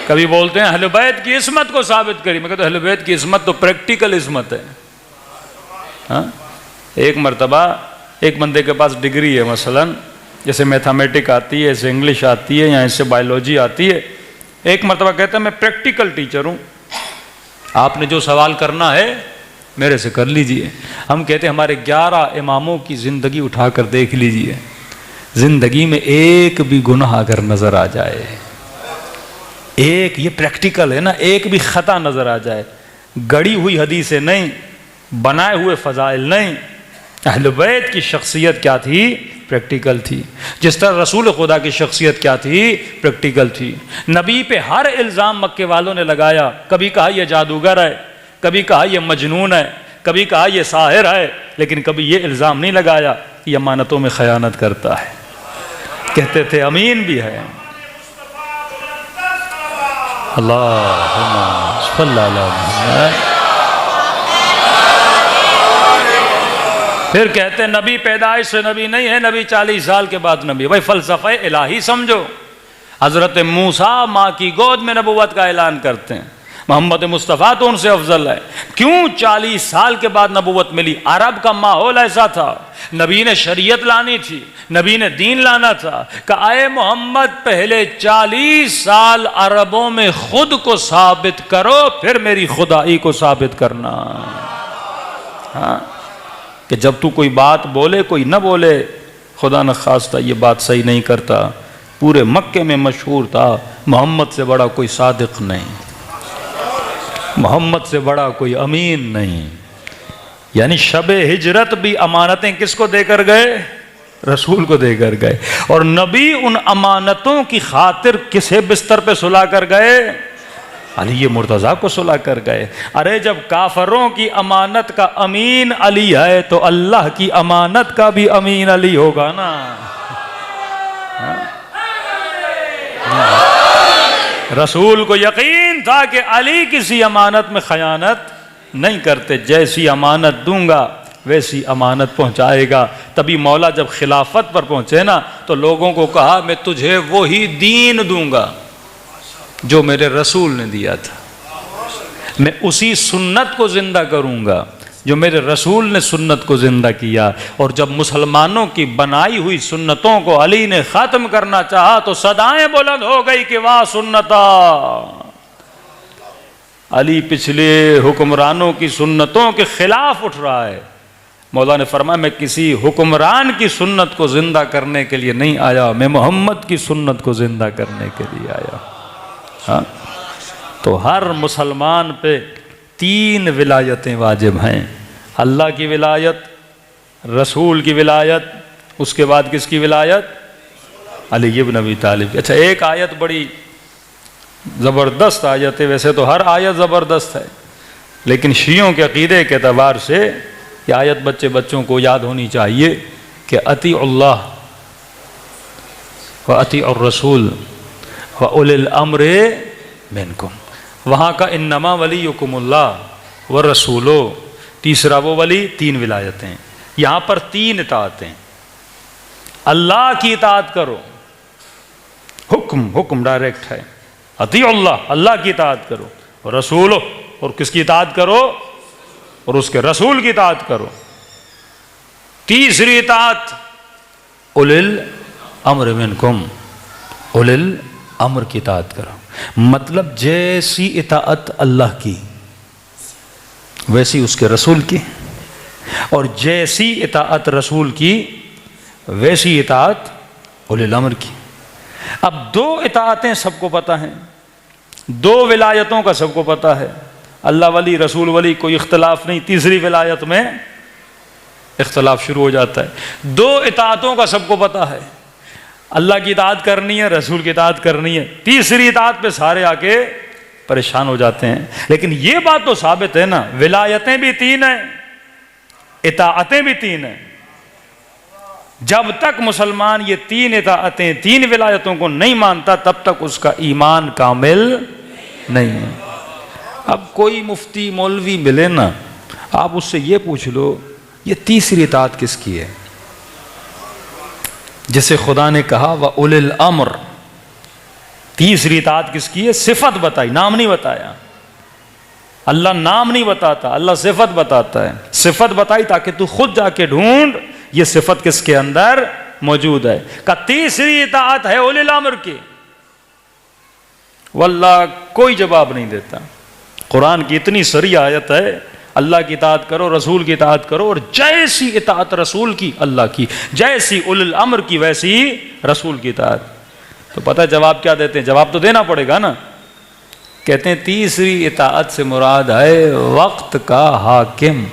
कभी बोलते हैं अहले बैत की इस्मत को साबित करी। मैं कहता हूं अहले बैत की इस्मत तो प्रैक्टिकल इस्मत है। हाँ? एक मर्तबा एक बंदे के पास डिग्री है, मसलन जैसे मैथमेटिक आती है, जैसे इंग्लिश आती है, या इससे बायोलॉजी आती है। एक मर्तबा कहता है मैं प्रैक्टिकल टीचर हूँ, आपने जो सवाल करना है मेरे से कर लीजिए। हम कहते हैं हमारे 11 इमामों की ज़िंदगी उठाकर देख लीजिए, ज़िंदगी में एक भी गुनाह अगर नज़र आ जाए, एक, ये प्रैक्टिकल है ना, एक भी ख़ता नज़र आ जाए, गढ़ी हुई हदीसें नहीं, बनाए हुए फ़ज़ाइल नहीं। अहले बैत की शख्सियत क्या थी? प्रैक्टिकल थी। जिस तरह रसूल खुदा की शख्सियत क्या थी? प्रैक्टिकल थी। नबी पे हर इल्ज़ाम मक्के वालों ने लगाया, कभी कहा यह जादूगर है, कभी कहा यह मजनून है, कभी कहा यह साहिर है, लेकिन कभी ये इल्ज़ाम नहीं लगाया कि अमानतों में ख़यानत करता है। कहते थे अमीन भी है। अल्लाहुम्मा सल्ली अला मुहम्मद। फिर कहते हैं नबी पैदाइश से नबी नहीं है, नबी 40 साल के बाद नबी। भाई फ़लसफ़ा इलाही समझो। हज़रत मूसा माँ की गोद में नबूवत का ऐलान करते हैं, मोहम्मद मुस्तफ़ा तो उनसे अफजल है। क्यों 40 साल के बाद नबूवत मिली? अरब का माहौल ऐसा था, नबी ने शरीयत लानी थी, नबी ने दीन लाना था। कहा आए मोहम्मद पहले 40 साल अरबों में खुद को साबित करो, फिर मेरी खुदाई को साबित करना। हाँ, कि जब तू कोई बात बोले कोई न बोले, खुदा न खास्ता ये बात सही नहीं करता। पूरे मक्के में मशहूर था मोहम्मद से बड़ा कोई सादिक नहीं, मोहम्मद से बड़ा कोई अमीन नहीं। यानी शबे हिजरत भी अमानतें किसको देकर गए? रसूल को देकर गए। और नबी उन अमानतों की खातिर किसे बिस्तर पे सुला कर गए? अली मुर्तज़ा को सुला कर गए। अरे जब काफरों की अमानत का अमीन अली है तो अल्लाह की अमानत का भी अमीन अली होगा ना। रसूल को यकीन था कि अली किसी अमानत में खयानत नहीं करते, जैसी अमानत दूंगा वैसी अमानत पहुंचाएगा। तभी मौला जब खिलाफत पर पहुंचे ना तो लोगों को कहा मैं तुझे वही दीन दूंगा जो मेरे रसूल ने दिया था, मैं उसी सुन्नत को जिंदा करूंगा जो मेरे रसूल ने सुन्नत को जिंदा किया। और जब मुसलमानों की बनाई हुई सुन्नतों को अली ने ख़त्म करना चाहा तो सदाएं बुलंद हो गई कि वाह सुन्नता। अली पिछले हुक्मरानों की सुन्नतों के खिलाफ उठ रहा है। मौला ने फरमाया मैं किसी हुक्मरान की सुन्नत को जिंदा करने के लिए नहीं आया, मैं मोहम्मद की सुन्नत को जिंदा करने के लिए आया। हाँ, तो हर मुसलमान पे 3 विलायतें वाजिब हैं। अल्लाह की विलायत, रसूल की विलायत, उसके बाद किसकी विलायत? अली इब्न अबी तालिब। अच्छा, एक आयत बड़ी ज़बरदस्त आयत है। वैसे तो हर आयत ज़बरदस्त है, लेकिन शियों के अकीदे के एतबार से ये आयत बच्चों को याद होनी चाहिए कि अतीउल्लाह व अतीउर रसूल व उलिल अम्रे मिनकुम। वहाँ का इन्नमा वलीयुकुमुल्लाह व रसूलो, तीसरा वो वली, 3 विलायतें। यहाँ पर 3 इताअतें। अल्लाह की इताअत करो, हुक्म डायरेक्ट है। अतीउल्लाह, अल्लाह की इताअत करो, और रसूलो, और किसकी इताअत करो? और उसके रसूल की इताअत करो। तीसरी इताअत उलिल अम्र मिनकुम, उलिल अम्र की इताअत करो। मतलब जैसी इताअत अल्लाह की वैसी उसके रसूल की, और जैसी इताअत रसूल की वैसी इताअत उलिल अम्र की। अब 2 इताअतें सबको पता हैं, 2 विलायतों का सबको पता है। अल्लाह वली रसूल वली कोई इख्तलाफ नहीं, तीसरी विलायत में इख्तलाफ शुरू हो जाता है। 2 इताअतों का सबको पता है, अल्लाह की इताअत करनी है, रसूल की इताअत करनी है। तीसरी इताअत पे सारे आके परेशान हो जाते हैं। लेकिन ये बात तो साबित है ना, विलायतें भी 3 हैं, इताअतें भी 3 हैं। जब तक मुसलमान ये 3 इताअतें, 3 विलायतों को नहीं मानता, तब तक उसका ईमान कामिल नहीं है। अब कोई मुफ्ती मौलवी मिले ना, आप उससे ये पूछ लो ये तीसरी इताअत किसकी है? जिसे खुदा ने कहा व उलिल अम्र, तीसरी इताअत किसकी है? सिफत बताई, नाम नहीं बताया। अल्लाह नाम नहीं बताता, अल्लाह सिफत बताता है। सिफत बताई ताकि तू खुद जाके ढूंढ ये सिफत किसके अंदर मौजूद है। का तीसरी इताअत है उलिल अम्र की। वल्लाह कोई जवाब नहीं देता। कुरान की इतनी सरी आयत है, अल्लाह की इताअत करो, रसूल की इताअत करो, और जैसी इताअत रसूल की अल्लाह की, जैसी उलिल अम्र की वैसी रसूल की इताअत। तो पता है जवाब क्या देते हैं? जवाब तो देना पड़ेगा ना। कहते हैं तीसरी इताअत से मुराद है वक्त का हाकिम।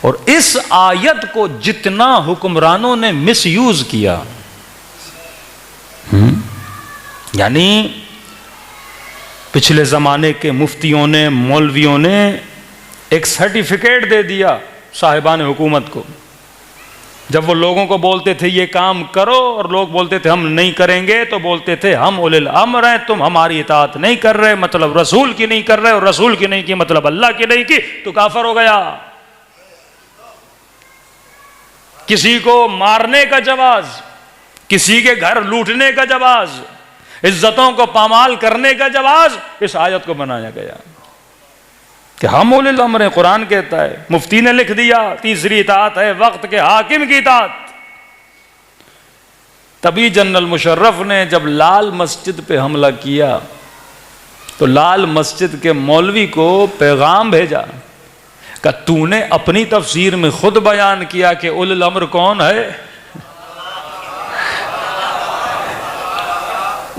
और इस आयत को जितना हुक्मरानों ने मिसयूज किया, यानी पिछले ज़माने के मुफ्तियों ने, मौलवियों ने एक सर्टिफिकेट दे दिया साहिबान हुकूमत को। जब वो लोगों को बोलते थे ये काम करो और लोग बोलते थे हम नहीं करेंगे, तो बोलते थे हम उलिल अम्र हैं, तुम हमारी इताअत नहीं कर रहे, मतलब रसूल की नहीं कर रहे, और रसूल की नहीं की मतलब अल्लाह की नहीं की, तो काफिर हो गया। किसी को मारने का जवाज, किसी के घर लूटने का जवाज, इज्जतों को पामाल करने का जवाज इस आयत को बनाया गया कि हम उलिल अम्र हैं। कुरान कहता है, मुफ्ती ने लिख दिया तीसरी इताअत है वक्त के हाकिम की इताअत। तभी जनरल मुशर्रफ ने जब लाल मस्जिद पे हमला किया तो लाल मस्जिद के मौलवी को पैगाम भेजा कि तूने अपनी तफसीर में खुद बयान किया कि उलिल अम्र कौन है।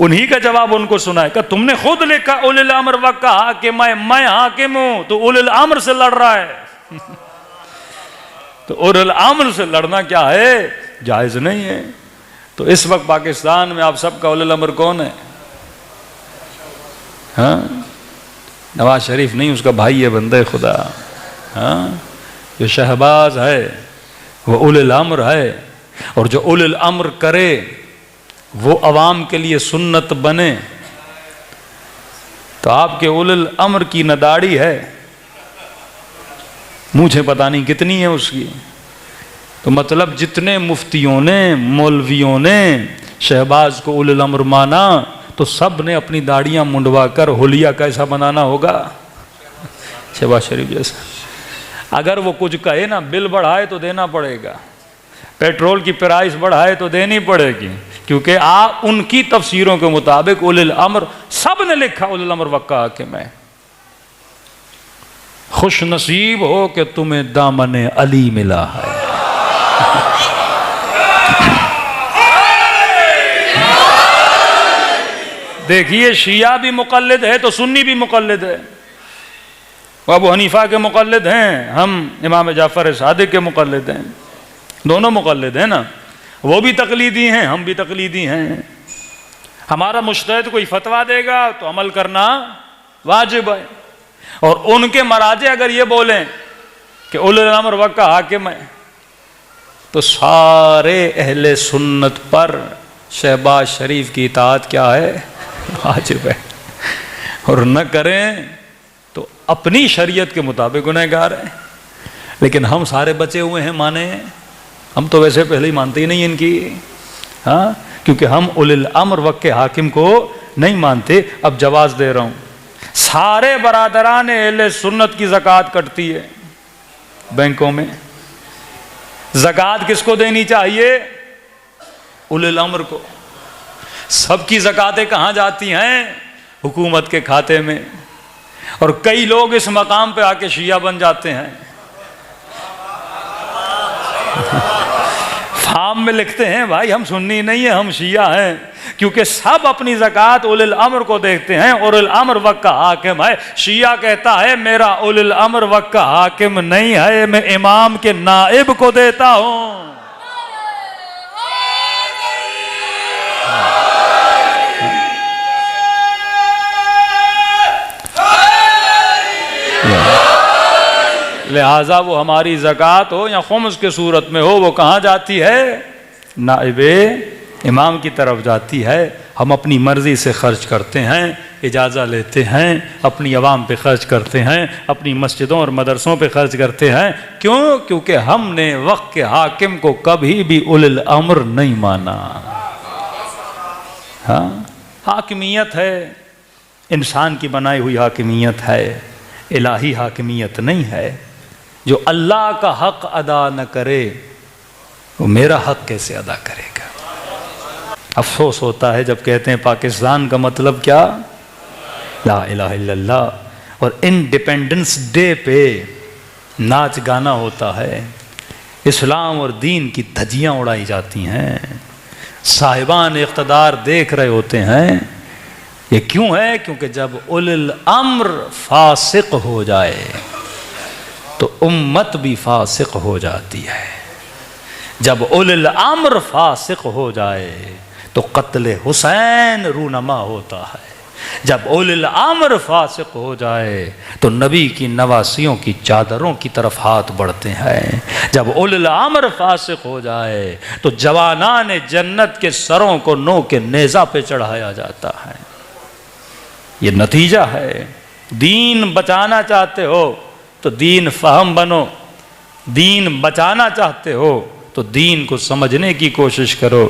उन्हीं का जवाब उनको सुना है कि तुमने खुद लिखा उलिल अम्र वक्त का हाकिम है, मैं हाकिम हूं, तो उलिल अम्र से लड़ रहा है। तो उलिल अम्र से लड़ना क्या है? जायज नहीं है। तो इस वक्त पाकिस्तान में आप सबका उलिल अम्र कौन है? हाँ, नवाज शरीफ नहीं, उसका भाई है बंदे खुदा। हाँ, जो शहबाज है वो उलिल अम्र है, और जो उलिल अम्र करे वो अवाम के लिए सुन्नत बने। तो आपके उलिल अम्र की न दाढ़ी है, मुझे पता नहीं कितनी है उसकी। तो मतलब जितने मुफ्तियों ने, मौलवियों ने शहबाज को उलिल अम्र माना, तो सब ने अपनी दाढ़ियां मुंडवा कर हुलिया कैसा बनाना होगा? शहबाज शरीफ जैसा। अगर वो कुछ कहे ना, बिल बढ़ाए तो देना पड़ेगा, पेट्रोल की प्राइस बढ़ाए तो देनी पड़ेगी, क्योंकि आप उनकी तफसीरों के मुताबिक उलिल अम्र, सब ने लिखा उलिल अम्र वक्त का हाकिम है। खुश नसीब हो कि तुम्हें दामने अली मिला है। देखिए, शिया भी मुकल्लिद है तो सुन्नी भी मुकल्लिद है। वो अबू हनीफा के मुकल्लिद हैं, हम इमाम जाफर सादिक के मुकल्लिद हैं, दोनों मुकल्लिद हैं ना। वो भी तकलीदी हैं, हम भी तकलीदी हैं। हमारा मुज्तहिद कोई फतवा देगा तो अमल करना वाजिब है, और उनके मराजे अगर ये बोलें कि उलिल अम्र वक्त का हाकिम है, तो सारे अहले सुन्नत पर शहबाज शरीफ की इताअत क्या है? वाजिब है। और न करें तो अपनी शरीयत के मुताबिक गुनहगार है। लेकिन हम सारे बचे हुए हैं माने, हम तो वैसे पहले ही मानते ही नहीं इनकी। हाँ, क्योंकि हम उलिल अम्र वक्त के हाकिम को नहीं मानते। अब जवाब दे रहा हूं, सारे बरादरान अहले सुन्नत की ज़कात कटती है बैंकों में। ज़कात किसको देनी चाहिए? उलिल अम्र को। सबकी ज़कातें कहाँ जाती हैं? हुकूमत के खाते में। और कई लोग इस मकाम पे आके शिया बन जाते हैं। फार्म में लिखते हैं भाई हम सुन्नी नहीं है, हम शिया हैं, क्योंकि सब अपनी ज़कात उलिल अम्र को देखते हैं। उलिल अम्र वक्त का हाकिम है। शिया कहता है मेरा उलिल अम्र वक्त का हाकिम नहीं है, मैं इमाम के नाइब को देता हूं। लिहाजा वो हमारी ज़कात हो या खुम्स के सूरत में हो, वो कहाँ जाती है? नाइबे इमाम की तरफ जाती है। हम अपनी मर्ज़ी से खर्च करते हैं, इजाज़त लेते हैं, अपनी अवाम पे खर्च करते हैं, अपनी मस्जिदों और मदरसों पे खर्च करते हैं। क्यों? क्योंकि हमने वक्त के हाकिम को कभी भी उलिल अम्र नहीं माना। हाँ, हाकिमियत है, इंसान की बनाई हुई हाकिमियत है, इलाही हाकिमियत नहीं है। जो अल्लाह का हक अदा न करे वो मेरा हक कैसे अदा करेगा। अफसोस होता है जब कहते हैं पाकिस्तान का मतलब क्या, ला इलाहा इल्लल्लाह, और इंडिपेंडेंस डे पे नाच गाना होता है, इस्लाम और दीन की धज्जियाँ उड़ाई जाती हैं, साहिबान इख्तदार देख रहे होते हैं। ये क्यों है? क्योंकि जब उलिल अम्र फासिक हो जाए तो उम्मत भी फासिक हो जाती है। जब उलिल अम्र फासिक हो जाए तो कत्ल हुसैन रूनमा होता है। जब उलिल अम्र फासिक हो जाए तो नबी की नवासियों की चादरों की तरफ हाथ बढ़ते हैं। जब उलिल अम्र फासिक हो जाए तो जवानान जन्नत के सरों को नो के नेज़ा पे चढ़ाया जाता है। ये नतीजा है। दीन बचाना चाहते हो तो दीन फहम बनो, दीन बचाना चाहते हो तो दीन को समझने की कोशिश करो।